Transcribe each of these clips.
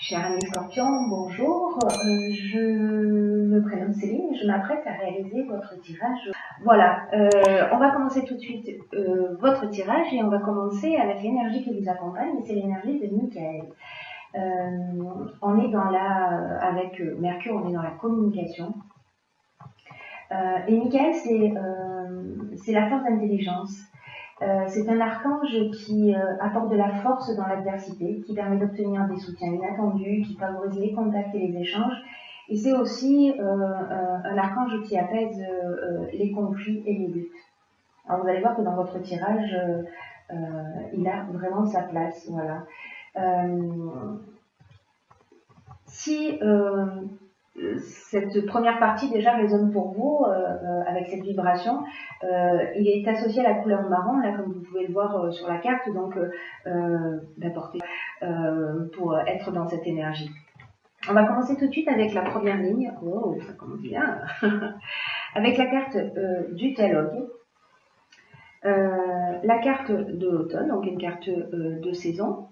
Cher ami Scorpion, bonjour, je me prénomme Céline et je m'apprête à réaliser votre tirage. Voilà, on va commencer tout de suite votre tirage et on va commencer avec l'énergie qui vous accompagne, et c'est l'énergie de Michael. On est dans avec Mercure, on est dans la communication. Et Michael, c'est la force d'intelligence. C'est un archange qui apporte de la force dans l'adversité, qui permet d'obtenir des soutiens inattendus, qui favorise les contacts et les échanges. Et c'est aussi un archange qui apaise les conflits et les luttes. Alors vous allez voir que dans votre tirage, il a vraiment sa place. Voilà. Si cette première partie déjà résonne pour vous avec cette vibration, il est associé à la couleur marron, là comme vous pouvez le voir sur la carte, donc d'apporter pour être dans cette énergie. On va commencer tout de suite avec la première ligne. Oh, ça commence bien. Avec la carte du dialogue, la carte de l'automne, donc une carte de saison.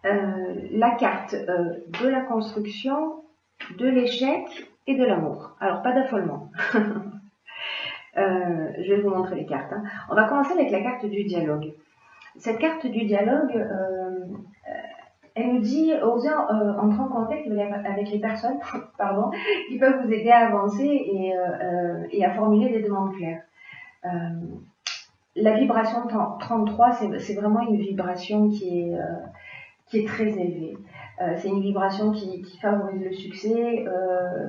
La carte de la construction, de l'échec et de l'amour. Alors, pas d'affolement. Je vais vous montrer les cartes. Hein. On va commencer avec la carte du dialogue. Cette carte du dialogue, elle nous dit oser entrer en contact avec les personnes pardon, qui peuvent vous aider à avancer et à formuler des demandes claires. La vibration 33, c'est vraiment une vibration qui est très élevée. C'est une vibration qui favorise le succès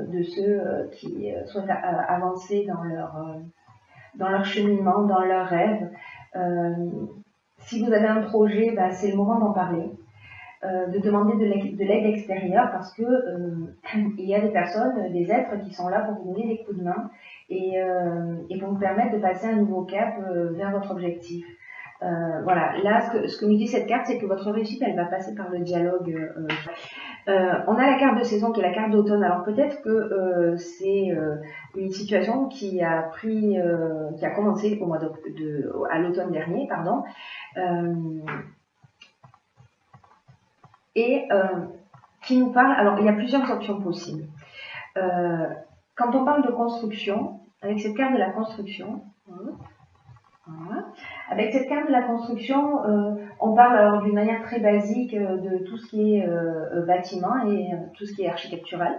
de ceux qui souhaitent avancer dans leur cheminement, dans leurs rêves. Si vous avez un projet, c'est le moment d'en parler, de demander de l'aide extérieure parce que il y a des personnes, des êtres qui sont là pour vous donner des coups de main et pour vous permettre de passer un nouveau cap vers votre objectif. Voilà, là ce que nous dit cette carte, c'est que votre réussite elle va passer par le dialogue. On a la carte de saison qui est la carte d'automne. Alors peut-être que c'est une situation qui a commencé au mois à l'automne dernier, pardon, et qui nous parle. Alors il y a plusieurs options possibles. Quand on parle de construction, avec cette carte de la construction. Voilà. Avec cette carte de la construction, on parle alors d'une manière très basique de tout ce qui est bâtiment et tout ce qui est architectural.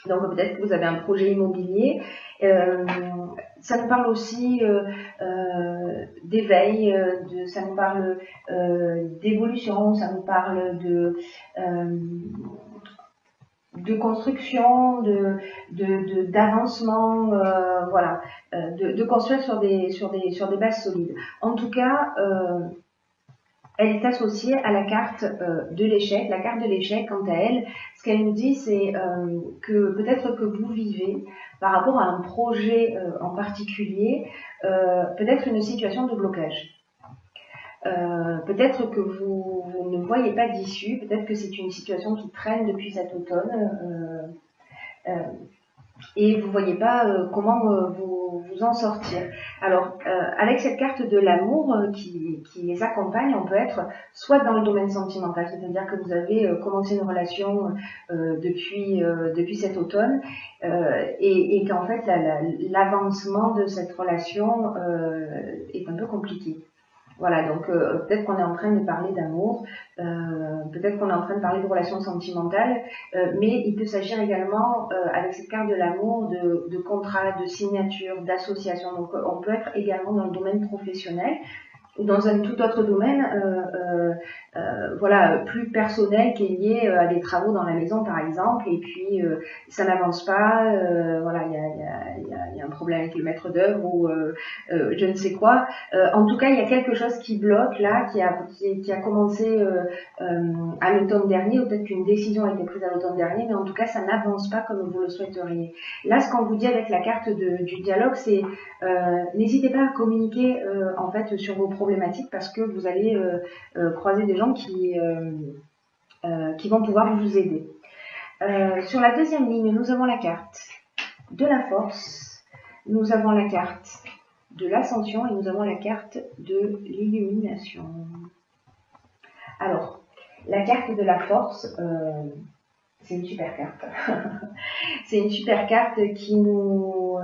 Donc peut-être que vous avez un projet immobilier. Ça nous parle aussi d'éveil, ça nous parle d'évolution, ça nous parle de construction, d'avancement, voilà, de construire sur des bases solides. En tout cas, elle est associée à la carte de l'échec. La carte de l'échec, quant à elle, ce qu'elle nous dit, c'est que peut-être que vous vivez, par rapport à un projet en particulier, peut-être une situation de blocage. Peut-être que vous ne voyez pas d'issue, peut-être que c'est une situation qui traîne depuis cet automne et vous ne voyez pas comment vous en sortir. Alors, avec cette carte de l'amour qui les accompagne, on peut être soit dans le domaine sentimental, c'est-à-dire que vous avez commencé une relation depuis cet automne et qu'en fait l'avancement de cette relation est un peu compliqué. Voilà, donc peut-être qu'on est en train de parler d'amour, peut-être qu'on est en train de parler de relations sentimentales, mais il peut s'agir également, avec cette carte de l'amour, de contrat, de signature, d'association. Donc on peut être également dans le domaine professionnel ou dans un tout autre domaine, voilà, plus personnel qui est lié à des travaux dans la maison par exemple, et puis ça n'avance pas, voilà, il y a un problème avec le maître d'œuvre ou je ne sais quoi. En tout cas, il y a quelque chose qui bloque là, qui a commencé à l'automne dernier, ou peut-être qu'une décision a été prise à l'automne dernier, mais en tout cas, ça n'avance pas comme vous le souhaiteriez. Là, ce qu'on vous dit avec la carte du dialogue, c'est n'hésitez pas à communiquer en fait sur vos problématiques parce que vous allez croiser des gens qui vont pouvoir vous aider. Sur la deuxième ligne, nous avons la carte de la force, nous avons la carte de l'ascension et nous avons la carte de l'illumination. Alors, la carte de la force, c'est une super carte. C'est une super carte qui nous...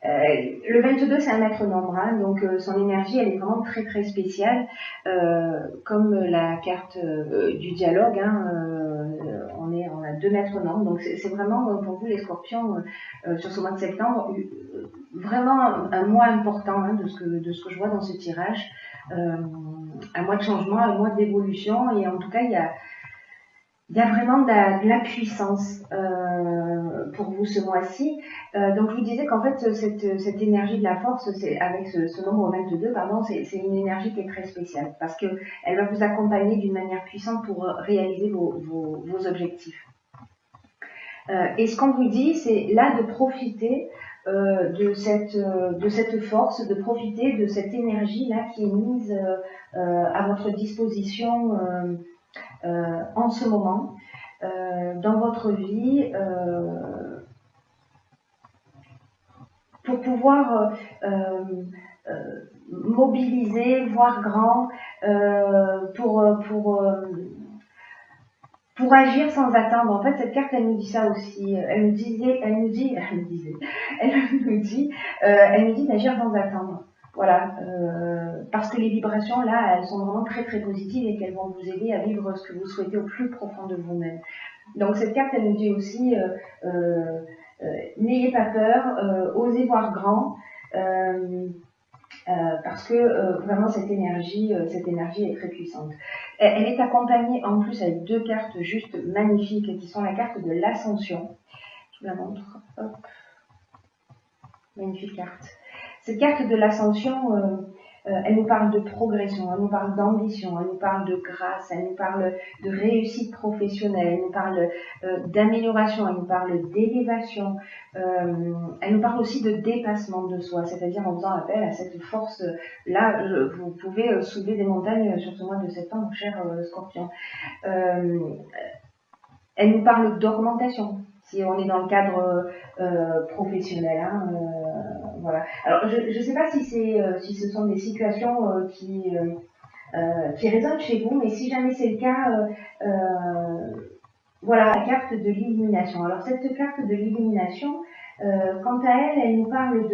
le 22, c'est un maître nombre, hein, donc son énergie, elle est vraiment très très spéciale. Comme la carte du dialogue, hein, on a 2 maîtres nombres, donc c'est vraiment pour vous les scorpions, sur ce mois de septembre, vraiment un mois important, hein, de ce que je vois dans ce tirage. Un mois de changement, un mois d'évolution, et en tout cas, il y a vraiment de la puissance pour vous ce mois-ci. Donc je vous disais qu'en fait cette énergie de la force, c'est avec ce nombre 22, pardon, c'est une énergie qui est très spéciale parce que elle va vous accompagner d'une manière puissante pour réaliser vos objectifs. Et ce qu'on vous dit, c'est là de profiter de cette force, de profiter de cette énergie là qui est mise à votre disposition. En ce moment, dans votre vie, pour pouvoir mobiliser, voir grand, pour agir sans attendre. En fait, cette carte, elle nous dit ça aussi. Elle nous dit d'agir sans attendre. Voilà, parce que les vibrations là, elles sont vraiment très très positives et qu'elles vont vous aider à vivre ce que vous souhaitez au plus profond de vous-même. Donc cette carte, elle nous dit aussi, n'ayez pas peur, osez voir grand, parce que vraiment cette énergie est très puissante. Elle est accompagnée en plus avec 2 cartes juste magnifiques qui sont la carte de l'ascension. Je vous la montre. Hop. Magnifique carte. Cette carte de l'ascension, elle nous parle de progression, elle nous parle d'ambition, elle nous parle de grâce, elle nous parle de réussite professionnelle, elle nous parle d'amélioration, elle nous parle d'élévation, elle nous parle aussi de dépassement de soi, c'est-à-dire en faisant appel à cette force. Là, vous pouvez soulever des montagnes sur ce mois de septembre, cher Scorpion. Elle nous parle d'augmentation, si on est dans le cadre professionnel. Hein, voilà. Alors, je ne sais pas si ce sont des situations qui résonnent chez vous, mais si jamais c'est le cas, voilà, la carte de l'illumination. Alors, cette carte de l'illumination, quant à elle, elle nous parle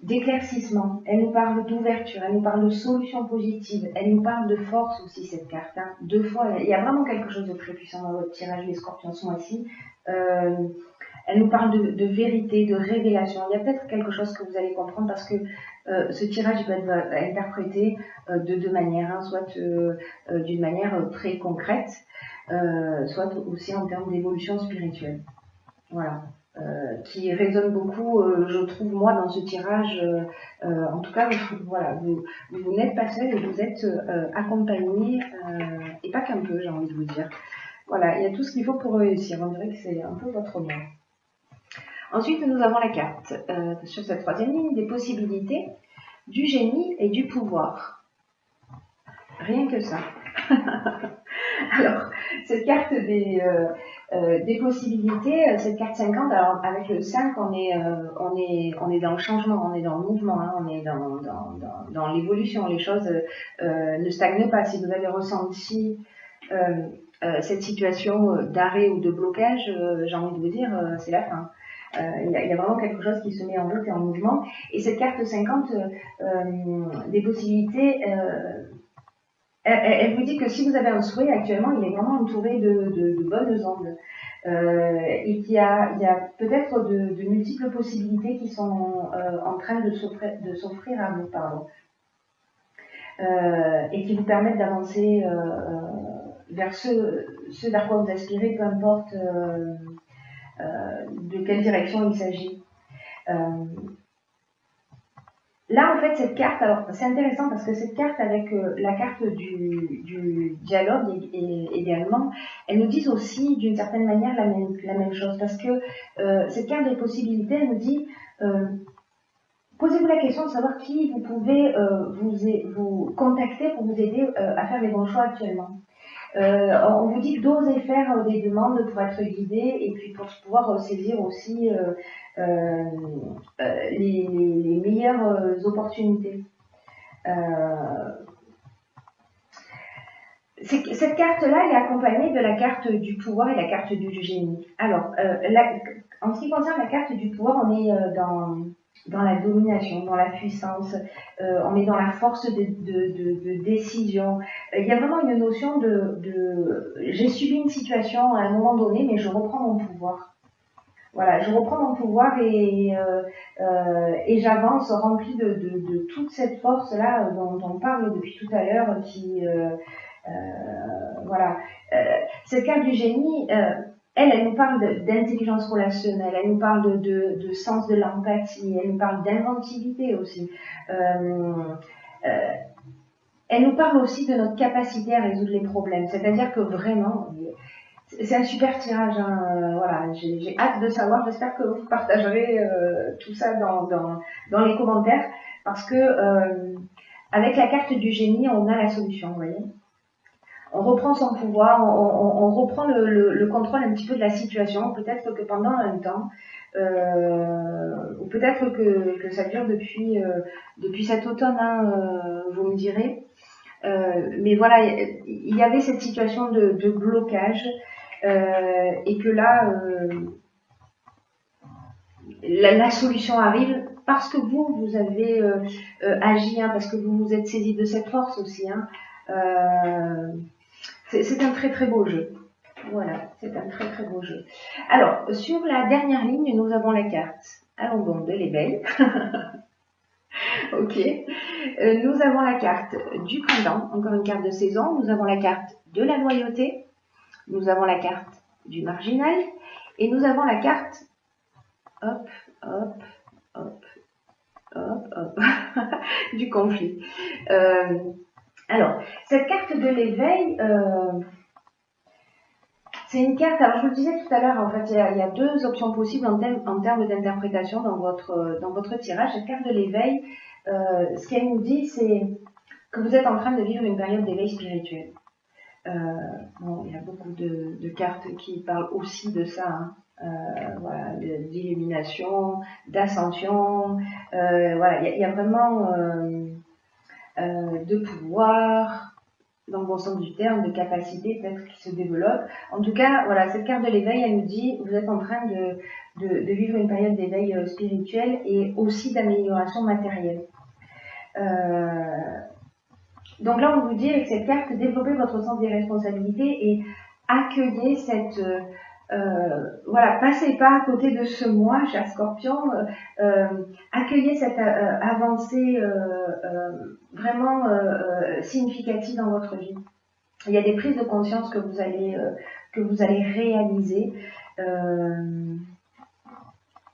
d'éclaircissement, elle nous parle d'ouverture, elle nous parle de solutions positives, elle nous parle de force aussi, cette carte. Hein. 2 fois, il y a vraiment quelque chose de très puissant dans votre tirage, les scorpions sont ici. Elle nous parle de vérité, de révélation. Il y a peut-être quelque chose que vous allez comprendre parce que ce tirage peut être interprété de 2 manières, hein, soit d'une manière très concrète, soit aussi en termes d'évolution spirituelle. Voilà. Qui résonne beaucoup, je trouve, moi, dans ce tirage. En tout cas, voilà, vous n'êtes pas seul et vous êtes accompagné, et pas qu'un peu, j'ai envie de vous dire. Voilà, il y a tout ce qu'il faut pour réussir. On dirait que c'est un peu votre moi. Ensuite, nous avons la carte, sur cette 3e ligne, des possibilités, du génie et du pouvoir. Rien que ça. Alors, cette carte des possibilités, cette carte 50, alors avec le 5, on est dans le changement, on est dans le mouvement, hein, on est dans l'évolution. Les choses ne stagnent pas. Si vous avez ressenti cette situation d'arrêt ou de blocage, j'ai envie de vous dire, c'est la fin. Il y a vraiment quelque chose qui se met en route et en mouvement. Et cette carte 50 des possibilités, elle vous dit que si vous avez un souhait actuellement, il est vraiment entouré de bonnes ondes. Et qu'il y a peut-être de multiples possibilités qui sont en train de s'offrir à vous, pardon. Et qui vous permettent d'avancer vers ce vers quoi vous aspirez, peu importe de quelle direction il s'agit. Là, en fait, cette carte, alors c'est intéressant parce que cette carte avec la carte du dialogue également, elles nous disent aussi d'une certaine manière la même chose parce que cette carte des possibilités, elle nous dit posez-vous la question de savoir qui vous pouvez vous contacter pour vous aider à faire les bons choix actuellement. On vous dit d'oser faire des demandes pour être guidé et puis pour pouvoir saisir aussi les meilleures opportunités. cette carte-là est accompagnée de la carte du pouvoir et la carte du génie. Alors, en ce qui concerne la carte du pouvoir, on est dans la domination, dans la puissance, on est dans la force de décision. Il y a vraiment une notion j'ai subi une situation à un moment donné, mais je reprends mon pouvoir. Voilà, je reprends mon pouvoir et j'avance rempli de toute cette force-là dont on parle depuis tout à l'heure, voilà. Cette carte du génie, elle nous parle d'intelligence relationnelle, elle nous parle de sens de l'empathie, elle nous parle d'inventivité aussi. Elle nous parle aussi de notre capacité à résoudre les problèmes. C'est-à-dire que vraiment, c'est un super tirage. Voilà, j'ai hâte de savoir. J'espère que vous partagerez tout ça dans les commentaires, parce que avec la carte du génie, on a la solution. Vous voyez, on reprend son pouvoir, on reprend le contrôle un petit peu de la situation. Peut-être que pendant un temps, ou peut-être que ça dure depuis cet automne. Vous me direz. Mais voilà, il y avait cette situation de blocage, et que là, la solution arrive parce que vous avez agi, parce que vous vous êtes saisi de cette force aussi. C'est un très très beau jeu. Voilà, c'est un très très beau jeu. Alors, sur la dernière ligne, nous avons la carte, allons donc, de l'éveil. Ok. Nous avons la carte du printemps, encore une carte de saison. Nous avons la carte de la loyauté. Nous avons la carte du marginal. Et nous avons la carte, hop, hop, hop, hop, hop, du conflit. Alors, cette carte de l'éveil, c'est une carte, alors je vous le disais tout à l'heure, en fait, il y a deux options possibles en termes d'interprétation dans votre tirage. Cette carte de l'éveil, ce qu'elle nous dit, c'est que vous êtes en train de vivre une période d'éveil spirituel. Bon, il y a beaucoup de cartes qui parlent aussi de ça, voilà, d'illumination, d'ascension, voilà, il y a vraiment de pouvoir, dans le bon sens du terme, de capacité peut-être qui se développe. En tout cas, voilà, cette carte de l'éveil, elle nous dit, vous êtes en train de vivre une période d'éveil spirituel et aussi d'amélioration matérielle. Donc là, on vous dit avec cette carte, développez votre sens des responsabilités et accueillez cette... voilà, passez pas à côté de ce moi, cher Scorpion. Accueillez cette avancée vraiment significative dans votre vie. Il y a des prises de conscience que vous allez réaliser.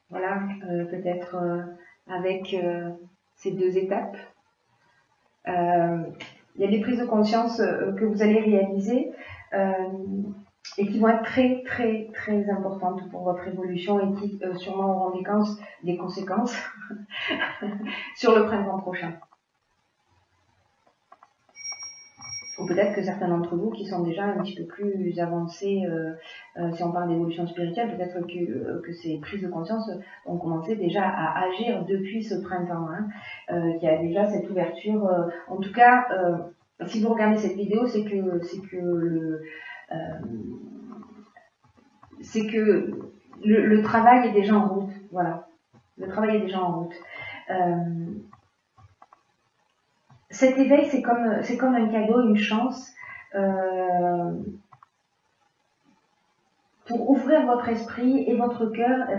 Voilà, peut-être avec ces deux étapes. Il y a des prises de conscience que vous allez réaliser et qui vont être très très très importantes pour votre évolution et qui sûrement auront des conséquences sur le printemps prochain. Ou peut-être que certains d'entre vous qui sont déjà un petit peu plus avancés, si on parle d'évolution spirituelle, peut-être que ces prises de conscience ont commencé déjà à agir depuis ce printemps, qu'il y a déjà cette ouverture. En tout cas, si vous regardez cette vidéo, c'est que le travail est déjà en route. Voilà, le travail est déjà en route. Cet éveil, c'est comme un cadeau, une chance pour ouvrir votre esprit et votre cœur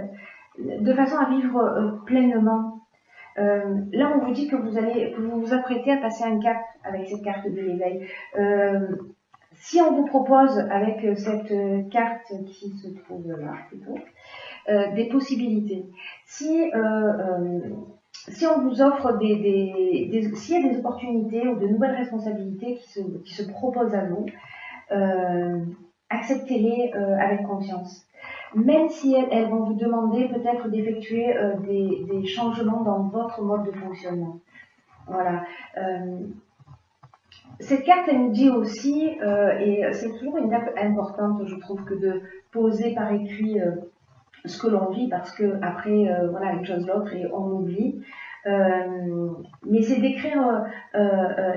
de façon à vivre pleinement. Là, on vous dit que vous vous apprêtez à passer un cap avec cette carte de l'éveil. Si on vous propose avec cette carte qui se trouve là plutôt, des possibilités, si on vous offre s'il y a des opportunités ou de nouvelles responsabilités qui se proposent à vous, acceptez-les avec confiance. Même si elles vont vous demander peut-être d'effectuer des changements dans votre mode de fonctionnement. Voilà. Cette carte, elle nous dit aussi, et c'est toujours une étape importante, je trouve, que de poser par écrit ce que l'on vit, parce que après, voilà, une chose l'autre et on oublie. Mais c'est d'écrire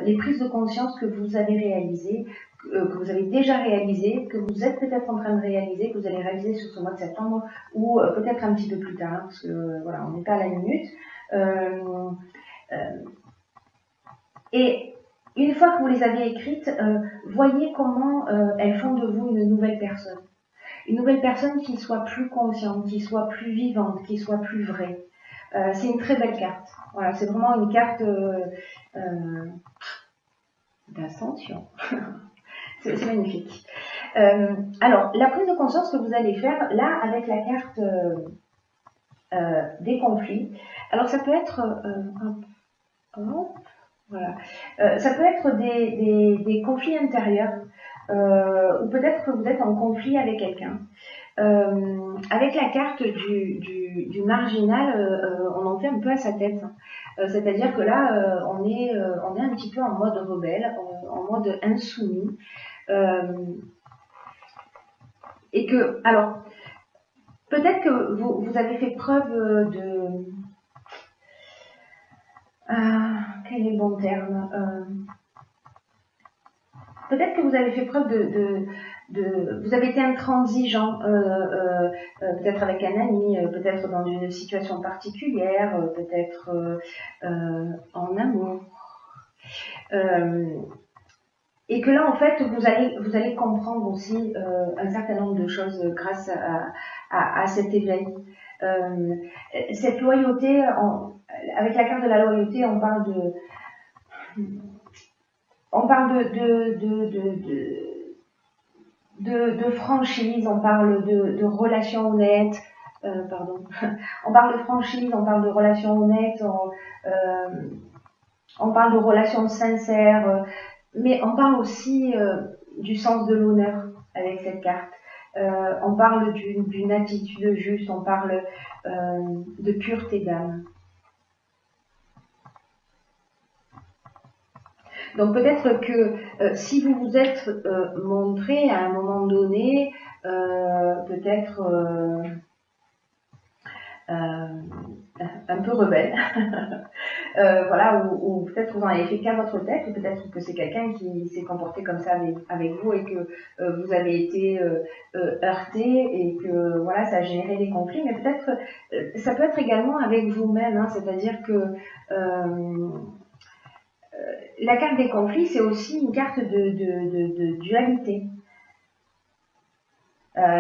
les prises de conscience que vous avez réalisées, que vous avez déjà réalisé, que vous êtes peut-être en train de réaliser, que vous allez réaliser sur ce mois de septembre, ou peut-être un petit peu plus tard, parce que voilà, on n'est pas à la minute. Et une fois que vous les avez écrites, voyez comment elles font de vous une nouvelle personne. Une nouvelle personne qui soit plus consciente, qui soit plus vivante, qui soit plus vraie. C'est une très belle carte. Voilà, c'est vraiment une carte d'ascension. C'est magnifique. Alors, la prise de conscience que vous allez faire, là, avec la carte des conflits, alors ça peut être... voilà. Ça peut être des conflits intérieurs, ou peut-être que vous êtes en conflit avec quelqu'un. Avec la carte du marginal, on en fait un peu à sa tête. C'est-à-dire que là, on est un petit peu en mode rebelle, en mode insoumis. Et que, alors, peut-être que vous avez fait preuve de... quel est le bon terme peut-être que vous avez fait preuve vous avez été intransigeant, peut-être avec un ami, peut-être dans une situation particulière, peut-être en amour. Et que là, en fait, vous allez comprendre aussi un certain nombre de choses grâce à cet éveil. Cette loyauté, avec la carte de la loyauté, on parle de franchise, on parle de relations honnêtes, on parle de franchise, on parle de relations honnêtes, on parle de relations sincères, mais on parle aussi du sens de l'honneur avec cette carte. On parle d'une attitude juste, on parle de pureté d'âme. Donc peut-être que si vous vous êtes montré à un moment donné, peut-être un peu rebelle, voilà, ou peut-être vous en avez fait qu'à votre tête, ou peut-être que c'est quelqu'un qui s'est comporté comme ça avec vous et que vous avez été heurté et que voilà, ça a généré des conflits, mais peut-être ça peut être également avec vous-même, hein, c'est-à-dire que la carte des conflits, c'est aussi une carte de dualité.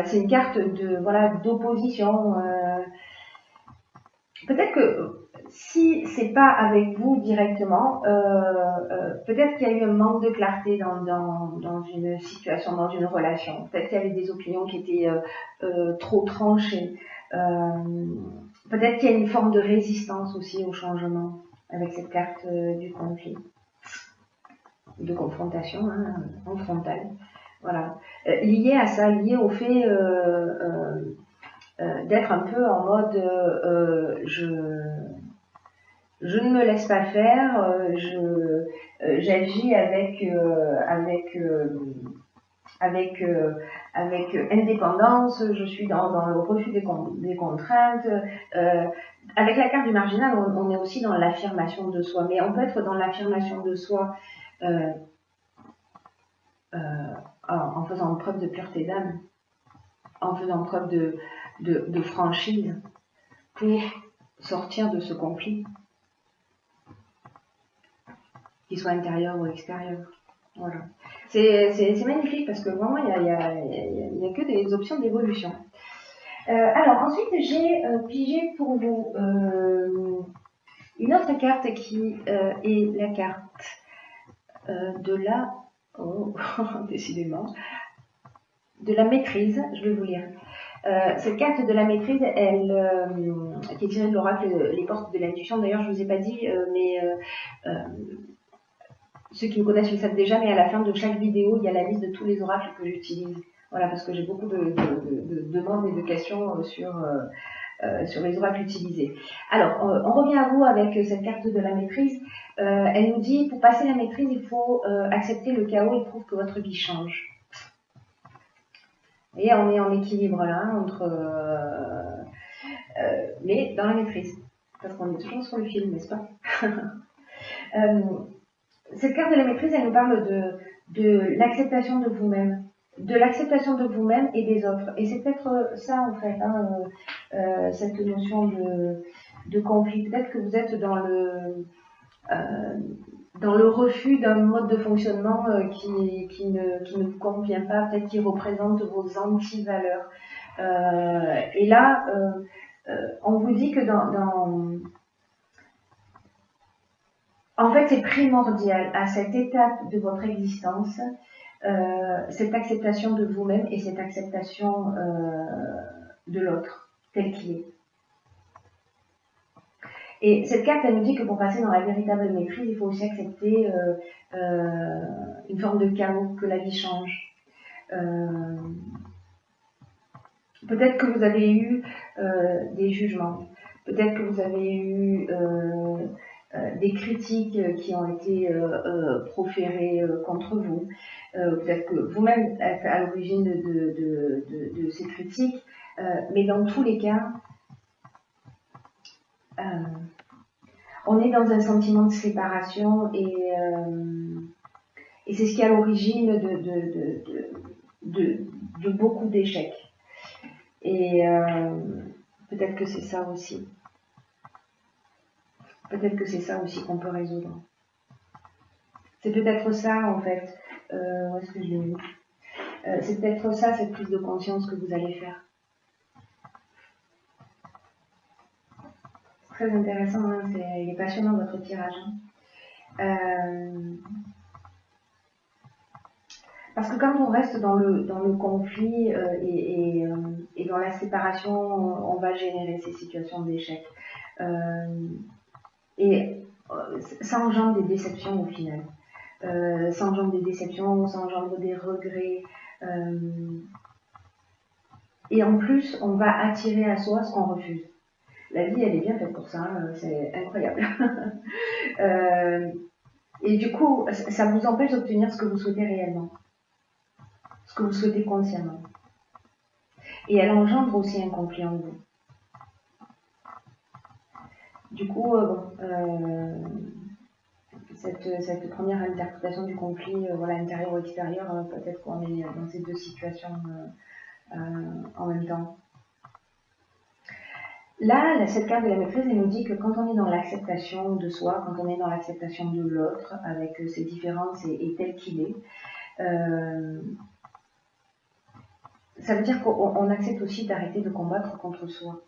C'est une carte d'opposition. Peut-être que si c'est pas avec vous directement, peut-être qu'il y a eu un manque de clarté dans une situation, dans une relation. Peut-être qu'il y avait des opinions qui étaient trop tranchées. Peut-être qu'il y a une forme de résistance aussi au changement avec cette carte du conflit, de confrontation, hein, en frontal. Voilà. Lié à ça, lié au fait d'être un peu en mode je ne me laisse pas faire, j'agis avec indépendance, je suis dans le refus des contraintes. Avec la carte du marginal, on est aussi dans l'affirmation de soi, mais on peut être dans l'affirmation de soi en faisant preuve de pureté d'âme, en faisant preuve de franchise pour sortir de ce conflit, qu'il soit intérieur ou extérieur. Voilà. C'est magnifique parce que vraiment il y a que des options d'évolution. Alors ensuite j'ai pigé pour vous une autre carte qui est la carte de la décidément de la maîtrise. Je vais vous lire. Cette carte de la maîtrise, qui est tirée de l'oracle Les Portes de l'intuition. D'ailleurs, je ne vous ai pas dit, mais ceux qui me connaissent le savent déjà, mais à la fin de chaque vidéo, il y a la liste de tous les oracles que j'utilise. Voilà, parce que j'ai beaucoup de demandes et de questions sur les oracles utilisés. Alors, on revient à vous avec cette carte de la maîtrise. Elle nous dit, pour passer la maîtrise, il faut accepter le chaos et prouver que votre vie change. Et on est en équilibre là, mais dans la maîtrise. Parce qu'on est toujours sur le fil, n'est-ce pas? Cette carte de la maîtrise, elle nous parle de l'acceptation de vous-même, et des autres. Et c'est peut-être ça en fait, cette notion de conflit. Peut-être que vous êtes dans le refus d'un mode de fonctionnement qui ne vous convient pas, peut-être qui représente vos anti-valeurs. Et là, on vous dit que en fait, c'est primordial à cette étape de votre existence, cette acceptation de vous-même et cette acceptation de l'autre, tel qu'il est. Et cette carte, elle nous dit que pour passer dans la véritable maîtrise, il faut aussi accepter une forme de chaos, que la vie change. Peut-être que vous avez eu des jugements, peut-être que vous avez eu des critiques qui ont été proférées contre vous, peut-être que vous-même êtes à l'origine de ces critiques, mais dans tous les cas, on est dans un sentiment de séparation et c'est ce qui est à l'origine de beaucoup d'échecs. Et peut-être que c'est ça aussi. Peut-être que c'est ça aussi qu'on peut résoudre. C'est peut-être ça en fait. Où est-ce que je l'ai mis ? C'est peut-être ça, cette prise de conscience que vous allez faire. C'est très intéressant, hein, il est passionnant votre tirage. Parce que quand on reste dans le conflit et dans la séparation, on va générer ces situations d'échec. Et ça engendre des déceptions au final. Ça engendre des déceptions, ça engendre des regrets. Et en plus, on va attirer à soi ce qu'on refuse. La vie, elle est bien faite pour ça, c'est incroyable. Et du coup, ça vous empêche d'obtenir ce que vous souhaitez réellement, ce que vous souhaitez consciemment. Et elle engendre aussi un conflit en vous. Du coup, cette première interprétation du conflit, intérieur ou extérieur, peut-être qu'on est dans ces deux situations en même temps. Là, cette carte de la maîtrise, elle nous dit que quand on est dans l'acceptation de soi, quand on est dans l'acceptation de l'autre, avec ses différences et tel qu'il est, ça veut dire qu'on accepte aussi d'arrêter de combattre contre soi.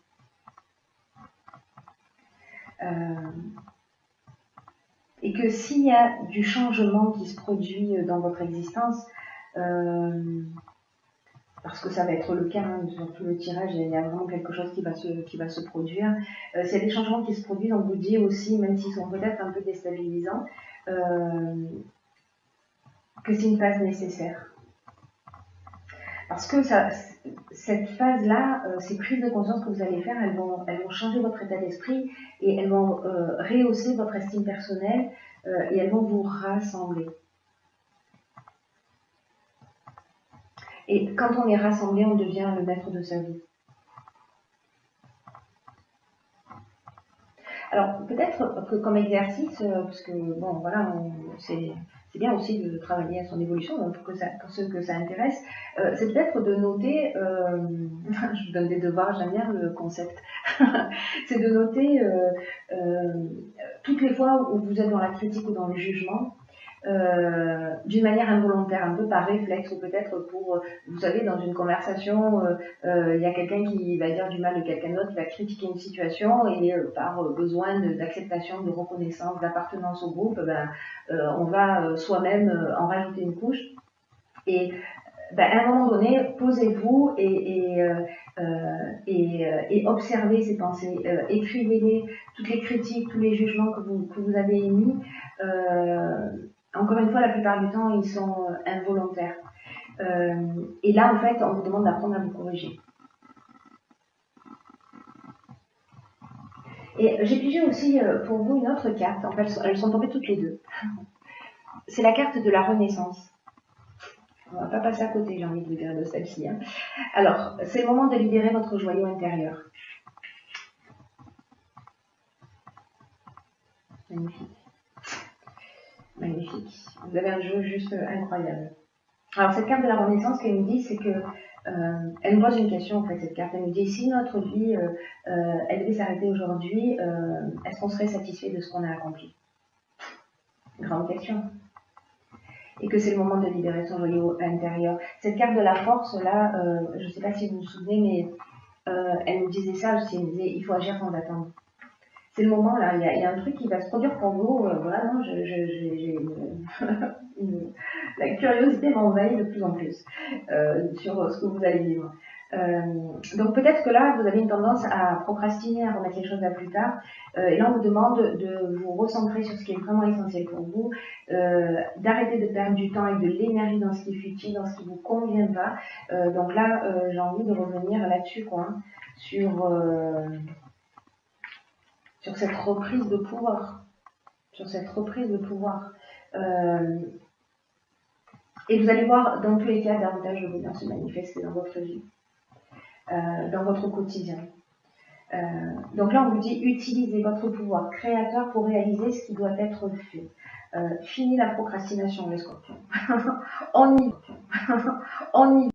Et que s'il y a du changement qui se produit dans votre existence, parce que ça va être le cas, sur tout le tirage, il y a vraiment quelque chose qui va se produire. S'il y a des changements qui se produisent, on vous dit aussi, même s'ils sont peut-être un peu déstabilisants, que c'est une phase nécessaire. Parce que cette phase-là, ces prises de conscience que vous allez faire, elles vont changer votre état d'esprit et elles vont rehausser votre estime personnelle et elles vont vous rassembler. Et quand on est rassemblé, on devient le maître de sa vie. Alors, peut-être que comme exercice, parce que, c'est bien aussi de travailler à son évolution, pour ceux que ça intéresse, c'est peut-être de noter, je vous donne des devoirs, j'aime bien le concept, c'est de noter toutes les fois où vous êtes dans la critique ou dans le jugement, d'une manière involontaire, un peu par réflexe, ou peut-être pour, vous savez, dans une conversation, il y a quelqu'un qui va dire du mal de quelqu'un d'autre, qui va critiquer une situation, et par besoin d'acceptation, de reconnaissance, d'appartenance au groupe, on va soi-même en rajouter une couche. Et à un moment donné, posez-vous et observez ces pensées, écrivez-les, toutes les critiques, tous les jugements que vous avez émis. Encore une fois, la plupart du temps, ils sont involontaires. Et là, en fait, on vous demande d'apprendre à vous corriger. Et j'ai pigé aussi pour vous une autre carte. En fait, elles sont tombées toutes les deux. C'est la carte de la Renaissance. On va pas passer à côté, j'ai envie de vous dire, de celle-ci. Alors, c'est le moment de libérer votre joyau intérieur. Magnifique. Magnifique. Vous avez un jeu juste incroyable. Alors cette carte de la Renaissance, ce qu'elle nous dit, c'est que elle nous pose une question en fait. Cette carte, elle nous dit si notre vie, elle devait s'arrêter aujourd'hui, est-ce qu'on serait satisfait de ce qu'on a accompli? Grande question. Et que c'est le moment de libérer son joyau intérieur. Cette carte de la force là, je ne sais pas si vous vous souvenez, mais elle nous disait ça aussi. Elle nous disait il faut agir sans attendre. C'est le moment là, il y a un truc qui va se produire pour vous. Vraiment, la curiosité m'envahit de plus en plus sur ce que vous allez vivre. Donc peut-être que là, vous avez une tendance à procrastiner, à remettre les choses à plus tard. Et là, on vous demande de vous recentrer sur ce qui est vraiment essentiel pour vous, d'arrêter de perdre du temps et de l'énergie dans ce qui est futile, dans ce qui ne vous convient pas. Donc là, j'ai envie de revenir là-dessus, quoi, hein, sur cette reprise de pouvoir. Et vous allez voir, dans tous les cas, davantage de bonheur se manifester dans votre vie, dans votre quotidien. Donc là, on vous dit, utilisez votre pouvoir créateur pour réaliser ce qui doit être fait. Fini la procrastination, les scorpions. On y